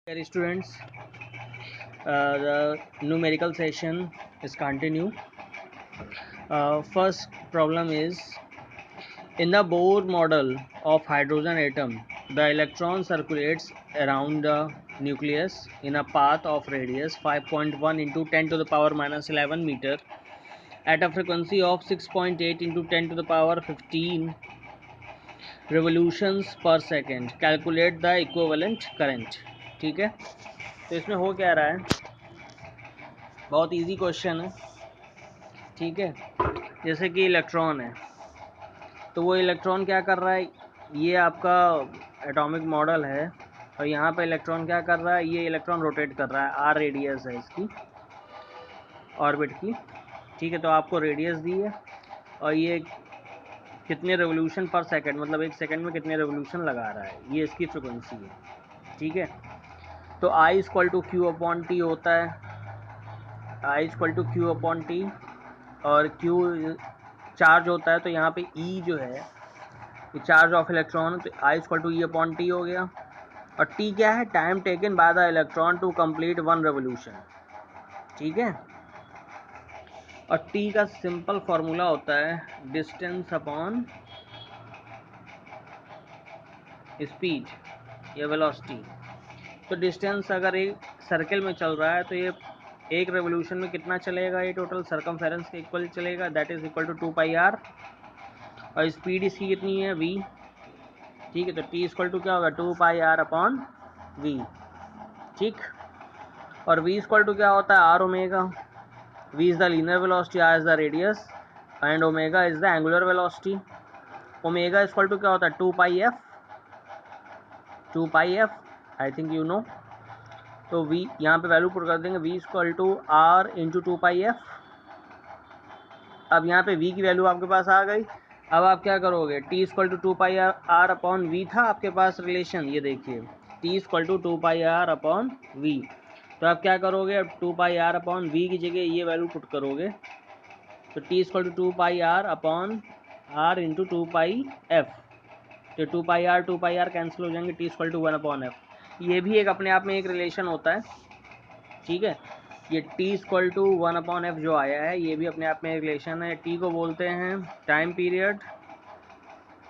Dear students, the numerical session is continue. First problem is, in the Bohr model of hydrogen atom, the electron circulates around the nucleus in a path of radius 5.1 into 10 to the power minus 11 meter at a frequency of 6.8 into 10 to the power 15 revolutions per second. Calculate the equivalent current. ठीक है, तो इसमें हो क्या रहा है, बहुत easy question है। ठीक है, जैसे कि इलेक्ट्रॉन है, तो वो इलेक्ट्रॉन क्या कर रहा है, ये आपका एटॉमिक मॉडल है, और यहाँ पे इलेक्ट्रॉन क्या कर रहा है, ये इलेक्ट्रॉन रोटेट कर रहा है, आर रेडियस है इसकी ऑर्बिट की। ठीक है, तो आपको रेडियस दी है, और ये कितने रेवोल्यूशन पर सेकंड, मतलब एक सेकंड में कितने रेवोल्यूशन लगा रहा है, ये इसकी फ्रिक्वेंसी है। ठीक है, तो I equal to Q upon T होता है, I equal to Q upon T, और क्यू चार्ज होता है, तो यहाँ पे ई जो है ये चार्ज ऑफ इलेक्ट्रॉन, तो I equal to E upon T हो गया। और टी क्या है, time taken by the electron to complete one revolution. ठीक है, और टी का सिंपल फॉर्मूला होता है डिस्टेंस अपॉन स्पीड या वेलोसिटी। तो डिस्टेंस अगर एक सर्कल में चल रहा है, तो ये एक रेवोल्यूशन में कितना चलेगा, ये टोटल सर्कमफेरेंस के इक्वल चलेगा, that is equal to 2πr। और स्पीड इसकी कितनी है, v। ठीक है, तो t इक्वल टू क्या होगा, 2πr अपॉन v। ठीक, और v इक्वल टू क्या होता है, r omega. v is the linear velocity, r is the radius, and omega is the angular velocity. Omega equal to क्या होता है, 2πf, 2πf I think you know. तो v यहाँ पे वैल्यू पुट कर देंगे, v equal to r into 2πf। अब यहाँ पे v की वैल्यू आपके पास आ गई। अब आप क्या करोगे, t equal to 2πr upon v था आपके पास रिलेशन, ये देखिए t equal to 2πr upon v। तो आप क्या करोगे, अब 2πr अपॉन v की जगह ये वैल्यू पुट करोगे, तो t equal to 2πr upon r into 2πf। तो 2πr कैंसिल हो जाएंगे, t equal to 1 upon f। ये भी एक अपने आप में एक रिलेशन होता है। ठीक है, ये t equal to 1 upon f जो आया है, ये भी अपने आप में एक रिलेशन है। t को बोलते हैं टाइम पीरियड,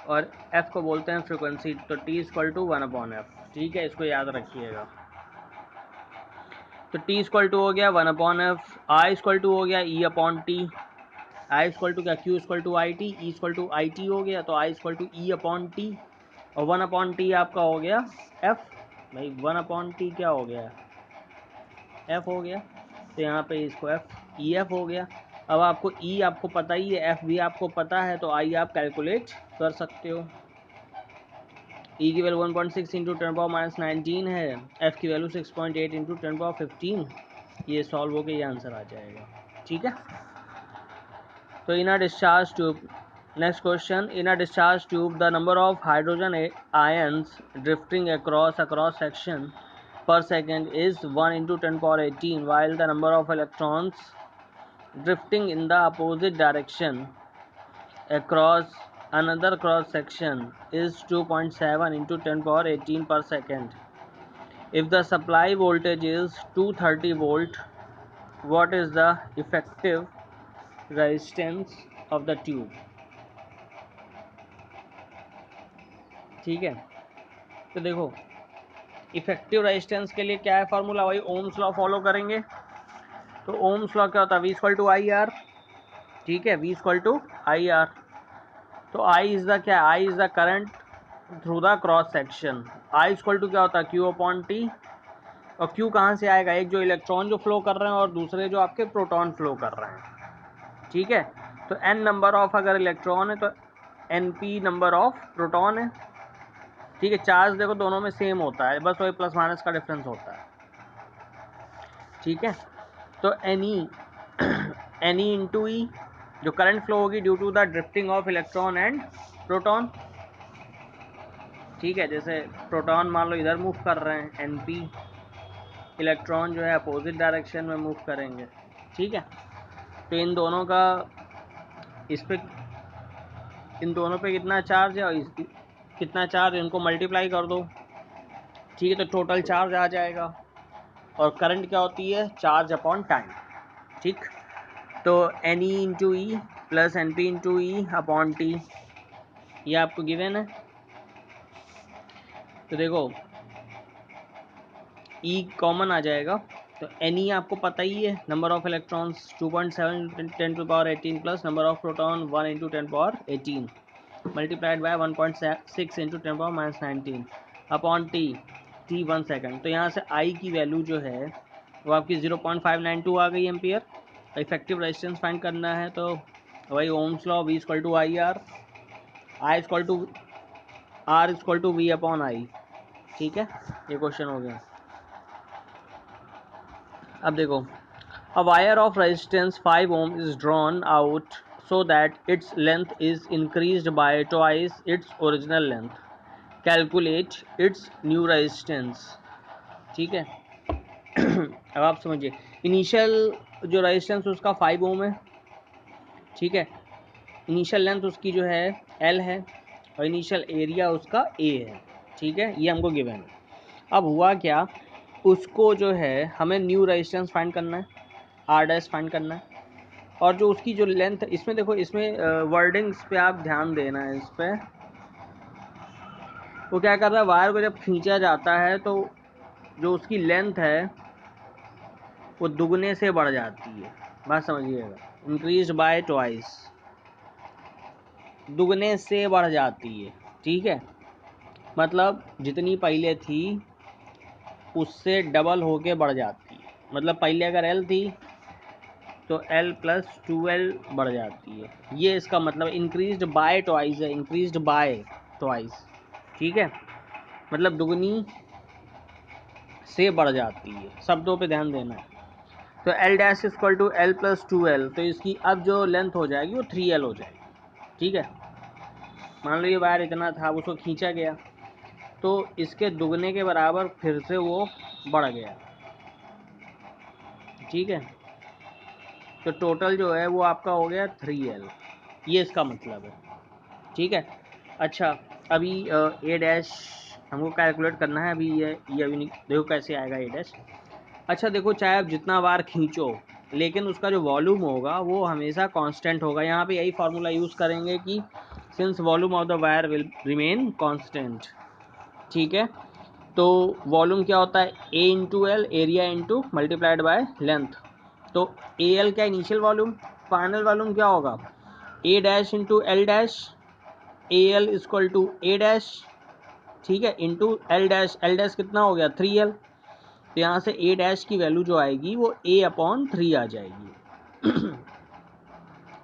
और f को बोलते हैं फ्रिक्वेंसी। तो t equal to 1 upon f. ठीक है, इसको याद रखिएगा। तो t इक्वल टू हो गया 1 upon f, i equal to हो गया e upon t, i equal to क्या, q equal to i t, e equal to i t हो गया, तो i equal to e upon T, और 1 अपॉन टी आपका हो गया f। भाई 1 अपॉन टी क्या हो गया, f हो गया, तो यहाँ पे इसको एफ हो गया। अब आपको ई आपको पता ही है, एफ भी आपको पता है, तो आई आप कैलकुलेट कर सकते हो। ई की वैल्यू 1.6 इंटू 10 पावर माइनस 19 है, एफ की वैल्यू 6.8 इंटू 10 पावर 15। ये सॉल्व होकर ये आंसर आ जाएगा। ठीक है, तो in a discharge tube, next question, in a discharge tube the number of hydrogen ions drifting across section per second is 1 into 10 power 18, while the number of electrons drifting in the opposite direction across another cross section is 2.7 into 10 power 18 per second. If the supply voltage is 230 volt, what is the effective resistance of the tube? ठीक है, तो देखो effective resistance के लिए क्या है formula, वही ohm's law follow करेंगे। तो ओम्स लॉ क्या होता है, V equal to i r. ठीक है, V equal to i r. तो I इज द क्या, I is the current through the cross section. I equal to क्या होता है, Q अपॉन टी। और Q कहाँ से आएगा, एक जो इलेक्ट्रॉन जो फ्लो कर रहे हैं, और दूसरे जो आपके प्रोटॉन फ्लो कर रहे हैं। ठीक है, तो N नंबर ऑफ अगर इलेक्ट्रॉन है, तो NP नंबर ऑफ प्रोटॉन है। ठीक है, चार्ज देखो दोनों में सेम होता है, बस वही प्लस माइनस का डिफरेंस होता है। ठीक है, तो NE इंटू ई जो करंट फ्लो होगी due to the drifting of electron and proton. ठीक है, जैसे प्रोटॉन मान लो इधर मूव कर रहे हैं, NP, इलेक्ट्रॉन जो है अपोजिट डायरेक्शन में मूव करेंगे। ठीक है, तो इन दोनों का इस पे, इन दोनों पे कितना चार्ज है, और कितना चार्ज, इनको मल्टीप्लाई कर दो, ठीक है, तो टोटल चार्ज आ जाएगा। और करंट क्या होती है? Charge upon time. ठीक, तो n e into e plus n p into e upon t, ये आपको गिवन है। तो देखो ई कॉमन आ जाएगा, तो एन ई आपको पता ही है, number of electrons 2.7 10 to power 18 plus number of proton 1 into 10 power 18 multiplied by 1.6 into 10 power minus 19 upon t 1 second. तो यहाँ से आई की वैल्यू जो है वो आपकी 0.592 आ गई एम्पियर। इफेक्टिव रेजिस्टेंस फाइंड करना है, तो वही ohm's law, v equal to i r, i equal to r equal to v upon i. ठीक है, ये क्वेश्चन हो गया। अब देखो, a wire of resistance 5 ohm is drawn out so that its length is increased by twice its original length. Calculate its new resistance. ठीक है। अब आप समझिए, इनिशियल जो रेजिस्टेंस उसका 5 ओम है। ठीक है, इनिशियल लेंथ उसकी जो है L है और इनिशियल एरिया उसका A है। ठीक है, ये हमको गिवन है। अब हुआ क्या, उसको जो है हमें न्यू रेजिस्टेंस फाइंड करना है, आर डैश फाइंड करना है। और जो उसकी जो लेंथ, इसमें देखो, इसमें वर्डिंग्स पे आप ध्यान देना है। इस पर वो क्या कर रहा है, वायर को जब खींचा जाता है तो जो उसकी लेंथ है वो दुगने से बढ़ जाती है। बात समझिएगा, इंक्रीज बाय ट्वाइस, दुगने से बढ़ जाती है। ठीक है, मतलब जितनी पहले थी उससे डबल होके बढ़ जाती है। मतलब पहले अगर L थी तो L प्लस 2L बढ़ जाती है। ये इसका मतलब इंक्रीज्ड बाय ट्वाइस है, इंक्रीज्ड बाय ट्वाइस। ठीक है, मतलब दुगनी से बढ़ जाती है। शब्दों पे ध्यान देना है। तो L dash equal to L plus 2L, तो इसकी अब जो लेंथ हो जाएगी वो 3L हो जाएगी। ठीक है, मान लो ये वायर इतना था, उसको खींचा गया तो इसके दुगने के बराबर फिर से वो बढ़ गया। ठीक है, तो टोटल जो है वो आपका हो गया 3L, ये इसका मतलब है। ठीक है, अच्छा, अभी ए डैश हमको कैलकुलेट करना है। अभी ये अभी नहीं, देखो कैसे आएगा ए डैश। अच्छा देखो, चाहे आप जितना बार खींचो लेकिन उसका जो वॉल्यूम होगा वो हमेशा कांस्टेंट होगा। यहाँ पे यही फार्मूला यूज़ करेंगे कि since volume of the wire will remain constant. ठीक है, तो वॉल्यूम क्या होता है, A into L, area into multiplied by length. तो ए एल क्या इनिशियल वॉल्यूम, फाइनल वॉल्यूम क्या होगा, A dash into L dash, A L equal to A dash. ठीक है, इंटू एल डैश कितना हो गया 3L। तो यहाँ से ए डैश की वैल्यू जो आएगी वो ए अपॉन 3 आ जाएगी।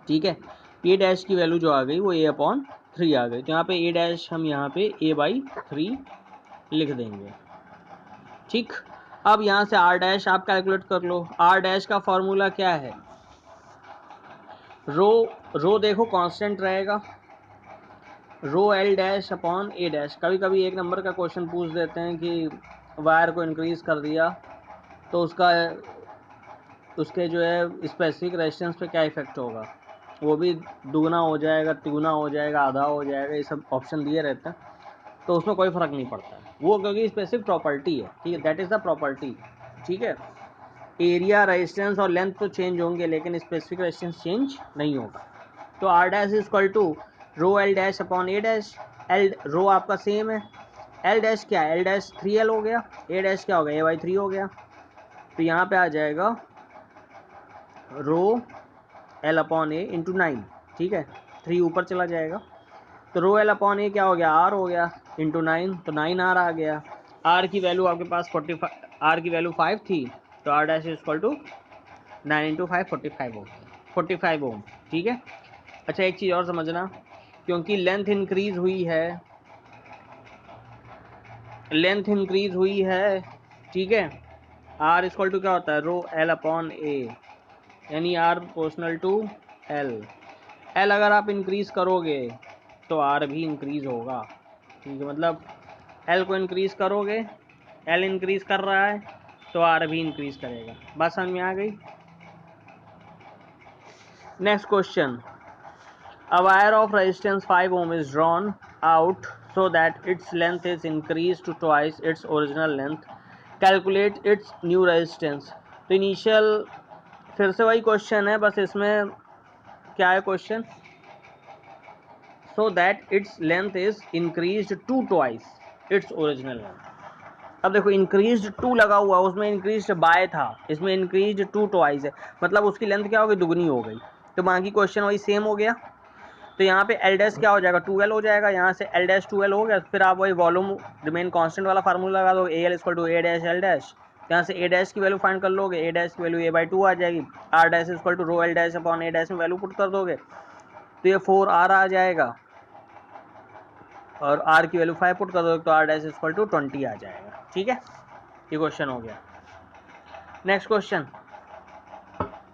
ठीक है, ए डैश की वैल्यू जो आ गई वो ए अपॉन 3 आ गई। तो यहाँ पे ए डैश हम यहाँ पे ए बाई 3 लिख देंगे। ठीक, अब यहाँ से आर डैश आप कैलकुलेट कर लो। आर डैश का फॉर्मूला क्या है, रो देखो कांस्टेंट रहेगा, रो एल डैश अपॉन ए डैश। कभी कभी एक नंबर का क्वेश्चन पूछ देते हैं कि वायर को इंक्रीज़ कर दिया तो उसके जो है स्पेसिफिक रेजिस्टेंस पे क्या इफेक्ट होगा, वो भी दुगना हो जाएगा, तिगुना हो जाएगा, आधा हो जाएगा, ये सब ऑप्शन दिए रहते हैं। तो उसमें कोई फ़र्क नहीं पड़ता है वो, क्योंकि स्पेसिफिक प्रॉपर्टी है। ठीक है, दैट इज़ द प्रॉपर्टी। ठीक है, एरिया, रेजिस्टेंस और लेंथ तो चेंज होंगे लेकिन स्पेसिफिक रेजिस्टेंस चेंज नहीं होगा। तो are dash is equal to rho L dash upon A dash. L rho आपका सेम है, एल डैश क्या है, एल डैश 3L हो गया, ए डैश क्या हो गया, ए बाई 3 हो गया। तो यहाँ पे आ जाएगा रो एल अपॉन ए इंटू 9। ठीक है, 3 ऊपर चला जाएगा, तो रो एल अपॉन ए क्या हो गया, आर हो गया, इंटू 9, तो 9R आ गया। आर की वैल्यू आपके पास 45, आर की वैल्यू 5 थी, तो are dash equal to 9 into 5 45 ohm, 45 ohm. ठीक है, अच्छा एक चीज़ और समझना, क्योंकि लेंथ इंक्रीज हुई है, लेंथ इंक्रीज हुई है। ठीक है, आर इक्वल टू क्या होता है, रो एल अपॉन ए, यानी r proportional to l. L अगर आप इंक्रीज करोगे तो आर भी इंक्रीज होगा। ठीक है, मतलब एल को इंक्रीज करोगे, एल इंक्रीज कर रहा है तो आर भी इंक्रीज करेगा। बात समझ में आ गई। Next question, a wire of resistance 5 ohm is drawn out so that its length is increased to twice its original length. Calculate its new resistance. तो इनिशियल फिर से वही क्वेश्चन है, बस इसमें क्या है question, so that its length is increased to twice its original length. अब देखो इंक्रीज्ड टू लगा हुआ, उसमें इंक्रीज्ड बाय था, इसमें इंक्रीज्ड टू ट्वाइस है, मतलब उसकी लेंथ क्या हो गई, दुगनी हो गई। तो बाकी क्वेश्चन वही सेम हो गया। तो यहाँ पे एल डैश क्या हो जाएगा, 2l हो जाएगा, यहाँ से एल डैश 2l हो गया, फिर आप वही वॉल्यूम रिमेन कांस्टेंट वाला फार्मूला लगा दो, a L equal to A dash l dash, यहाँ से ए डैश की वैल्यू फाइंड कर लोगे, ए डैश की वैल्यू a/2 आ जाएगी, r dash equal to rho L dash upon A dash में वैल्यू पुट कर दोगे तो ये 4r आ जाएगा, और r की वैल्यू 5 पुट कर दोगे तो r डैश इक्वल टू 20 आ जाएगा। ठीक है, ये क्वेश्चन हो गया। नेक्स्ट क्वेश्चन,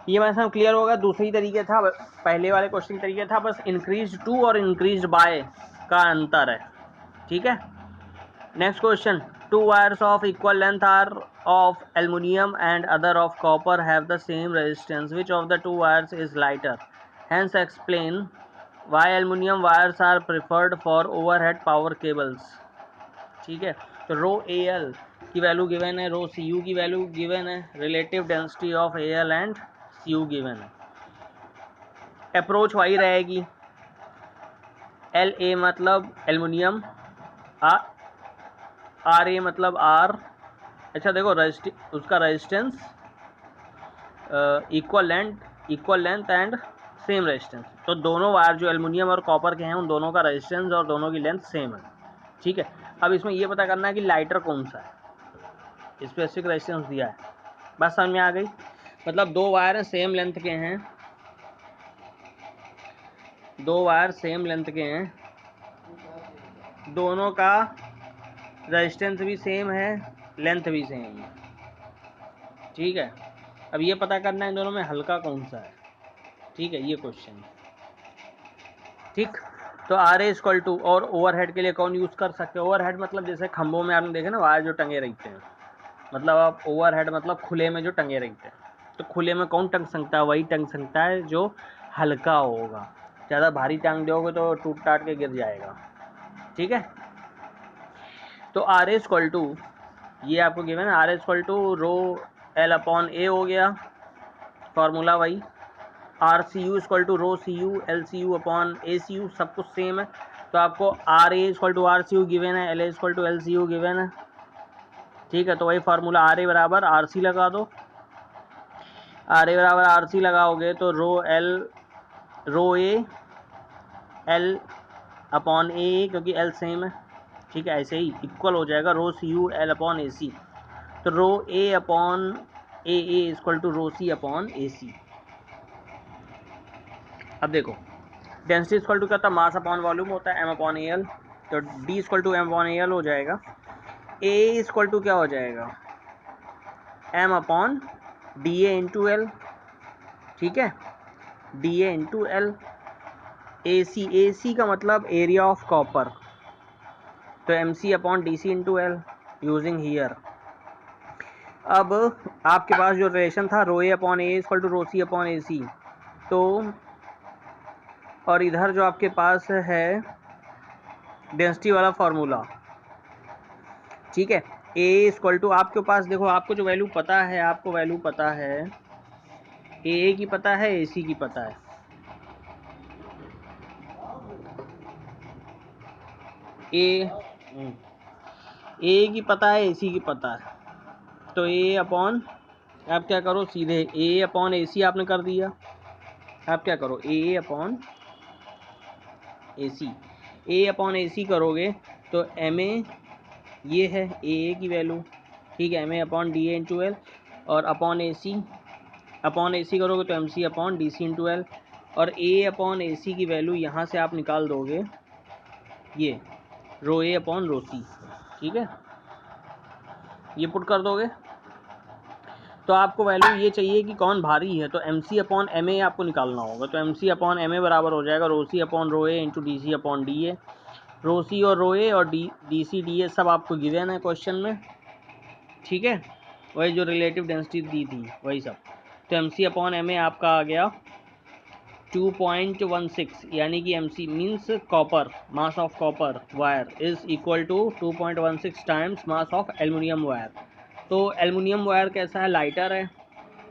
ये मेरे साथ क्लियर होगा, दूसरी तरीके था, पहले वाले क्वेश्चन तरीके था, बस इंक्रीज टू और इंक्रीज बाय का अंतर है। ठीक है, next question, two wires of equal length are of aluminium and other of copper have the same resistance, which of the two wires is lighter, hence explain why aluminium wires are preferred for overhead power cables. ठीक है, तो rho a l की value given है, rho सी u की value given है, relative density of A l and c you given है। Approach वही रहेगी, एल ए मतलब एल्युमिनियम, आर ए मतलब आर, अच्छा देखो उसका resistance equal length and same resistance, तो दोनों वायर जो एल्युमिनियम और कॉपर के हैं उन दोनों का रेजिस्टेंस और दोनों की लेंथ सेम है। ठीक है, अब इसमें ये पता करना है कि लाइटर कौन सा है, स्पेसिफिक रेजिस्टेंस दिया है, बात समझ में आ गई। मतलब दो वायर सेम लेंथ के हैं, दो वायर सेम लेंथ के हैं, दोनों का रेजिस्टेंस भी सेम है, लेंथ भी सेम है। ठीक है, अब ये पता करना है इन दोनों में हल्का कौन सा है। ठीक है, ये क्वेश्चन। ठीक, तो आर ए इक्वल टू, और ओवरहेड के लिए कौन यूज़ कर सकते हैं, ओवरहेड मतलब जैसे खंभों में आपने देखे ना वायर जो टंगे रहते हैं, मतलब आप ओवरहेड मतलब खुले में जो टंगे रहते हैं, तो खुले में कौन टंग सकता है, वही टंग सकता है जो हल्का होगा, ज़्यादा भारी टांग दोगे तो टूट टाट के गिर जाएगा। ठीक है, तो आर एस इक्वल टू, ये आपको गिवन है, R S equal to rho L upon A हो गया, फार्मूला वही, R C U equal to rho C U L C U upon A C U, सब कुछ सेम है, तो आपको R A equal to R C you given है, L A equal to L C you given है। ठीक है, तो वही फार्मूला आर ए बराबर आर सी लगा दो, आर ए बराबर आर सी लगाओगे तो रो ए एल अपॉन ए, क्योंकि एल सेम है। ठीक है, ऐसे ही इक्वल हो जाएगा रो सी यू एल अपॉन ए सी, तो rho A upon A equal to rho C upon A C. अब देखो डेंसिटी इक्वल टू क्या होता है, मास अपॉन वॉल्यूम होता है, एम अपॉन ए एल, तो D equal to M upon A L हो जाएगा, ए इक्वल टू क्या हो जाएगा, M upon D A into L. ठीक है, D A into L, A C का मतलब एरिया ऑफ कॉपर, तो M C upon D C into L using here. अब आपके पास जो रिलेशन था rho A upon A equal to rho C upon A C, तो और इधर जो आपके पास है डेंसिटी वाला फार्मूला। ठीक है, ए इक्वल टू आपके पास देखो, आपको जो वैल्यू पता है, आपको वैल्यू पता है, ए की पता है, ए सी की पता है, ए की पता है, ए सी की पता है, तो ए अपॉन, आप क्या करो सीधे ए अपॉन ए सी आपने कर दिया, आप क्या करो ए अपॉन ए सी, ए अपॉन ए सी करोगे तो एम ए ये है ए की वैल्यू, ठीक है, m a upon D A into l, और अपॉन ए सी करोगे तो M C upon D C into l, और ए अपॉन ए सी की वैल्यू यहाँ से आप निकाल दोगे ये रो ए अपॉन रो सी। ठीक है, ये पुट कर दोगे तो आपको वैल्यू ये चाहिए कि कौन भारी है, तो M C upon M A आपको निकालना होगा, तो M C upon M A बराबर हो जाएगा rho C upon rho A into D C upon D A. Rho C और रो ए और डी सी डी ए सब आपको गिवन है क्वेश्चन में। ठीक है, वही जो रिलेटिव डेंसिटी दी थी वही सब, तो M C upon M a आपका आ गया 2.16 यानी कि MC means copper, mass of copper wire is equal to 2.16 times mass of aluminium wire. तो एल्युमिनियम वायर कैसा है, लाइटर है,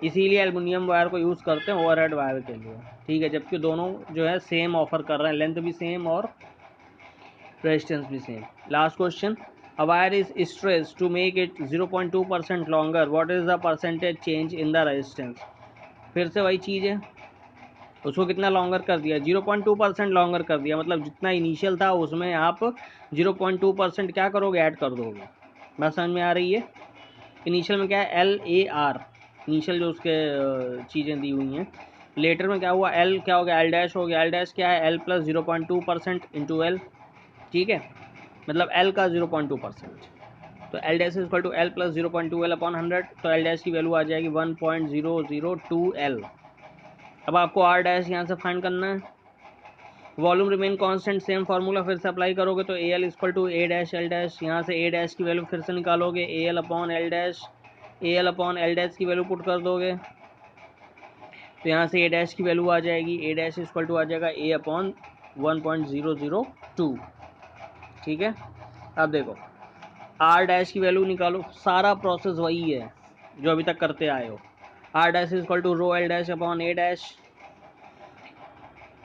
इसीलिए एल्युमिनियम वायर को यूज़ करते हैं ओवरहेड वायर के लिए, ठीक है। जबकि दोनों जो है सेम ऑफर कर रहे हैं, लेंथ भी सेम और रेजिस्टेंस भी same. Last question, a wire is stretch to make it 0.2% longer, what is the percentage change in the resistance. फिर से वही चीज़ है, उसको कितना लॉन्गर कर दिया, 0.2% लॉन्गर कर दिया, मतलब जितना इनिशियल था उसमें आप 0.2% क्या करोगे, ऐड कर दोगे। बात समझ में आ रही है। इनिशियल में क्या है, LAR, इनिशियल जो उसके चीज़ें दी हुई हैं। लेटर में क्या हुआ, L क्या हो गया, L डैश हो गया। L डैश क्या है, L प्लस 0.2% इंटू L, ठीक है, मतलब L का 0.2%। तो L dash is equal to L plus 0.2L upon 100, तो L डैश की वैल्यू आ जाएगी 1.002L। अब आपको R डैश यहाँ से फाइंड करना है। Volume remain constant, same formula फिर से अप्लाई करोगे तो AL equal to A dash L dash, यहाँ से A डैश की वैल्यू फिर से निकालोगे, AL upon L dash, AL upon L dash की वैल्यू पुट कर दोगे, तो यहाँ से A डैश की वैल्यू आ जाएगी, A डैश इक्वल टू आ जाएगा A अपॉन 1.002, ठीक है। अब देखो R डैश की वैल्यू निकालो, सारा प्रोसेस वही है जो अभी तक करते आए हो। R dash equal to rho L dash upon A dash,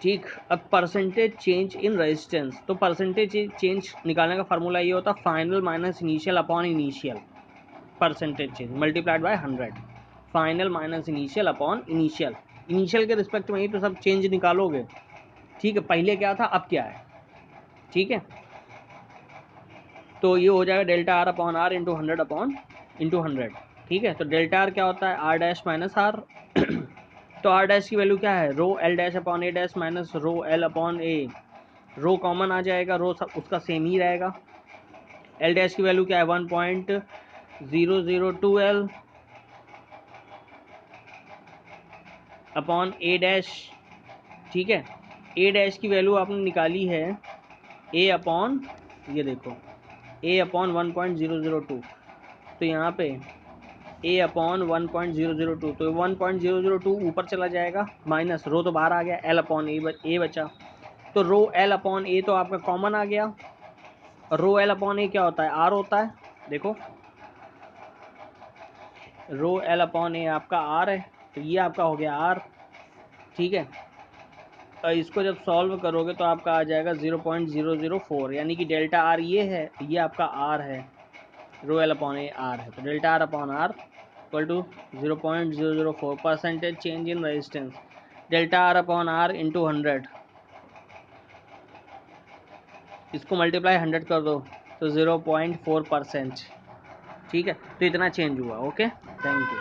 ठीक। अब परसेंटेज चेंज इन रेजिस्टेंस, तो परसेंटेज चेंज निकालने का फार्मूला ये होता है final minus initial upon initial, percentage change multiplied by 100, final minus initial upon initial. Initial के respect में ही तो सब चेंज निकालोगे, ठीक है। पहले क्या था, अब क्या है, ठीक है। तो ये हो जाएगा delta are upon are into 100 upon into 100, ठीक है। तो डेल्टा आर क्या होता है, आर डैश माइनस आर। तो आर डैश की वैल्यू क्या है, rho L dash upon A dash minus rho L upon A, rho common आ जाएगा, रो सब उसका सेम ही रहेगा। एल डैश की वैल्यू क्या है, 1.002L अपॉन ए डैश, ठीक है। ए डैश की वैल्यू आपने निकाली है ए अपॉन, ये देखो ए अपॉन 1.002, तो यहाँ पे ए अपॉन 1.002, तो 1.002 ऊपर चला जाएगा, माइनस रो तो बाहर आ गया, एल अपॉन ए बचा, तो रो एल अपॉन ए तो आपका कॉमन आ गया। रो एल अपॉन ए क्या होता है, आर होता है, देखो रो एल अपॉन ए आपका आर है, तो ये आपका हो गया आर, ठीक है। इसको जब सॉल्व करोगे तो आपका आ जाएगा 0.004, यानी कि डेल्टा आर ये है, ये आपका आर है, rho L upon a r है, तो delta are upon r equal to 0.004, percentage change in resistance, delta are upon are into 100, इसको मल्टीप्लाई 100 कर दो तो 0.4%, ठीक है। तो इतना चेंज हुआ, ओके, थैंक यू।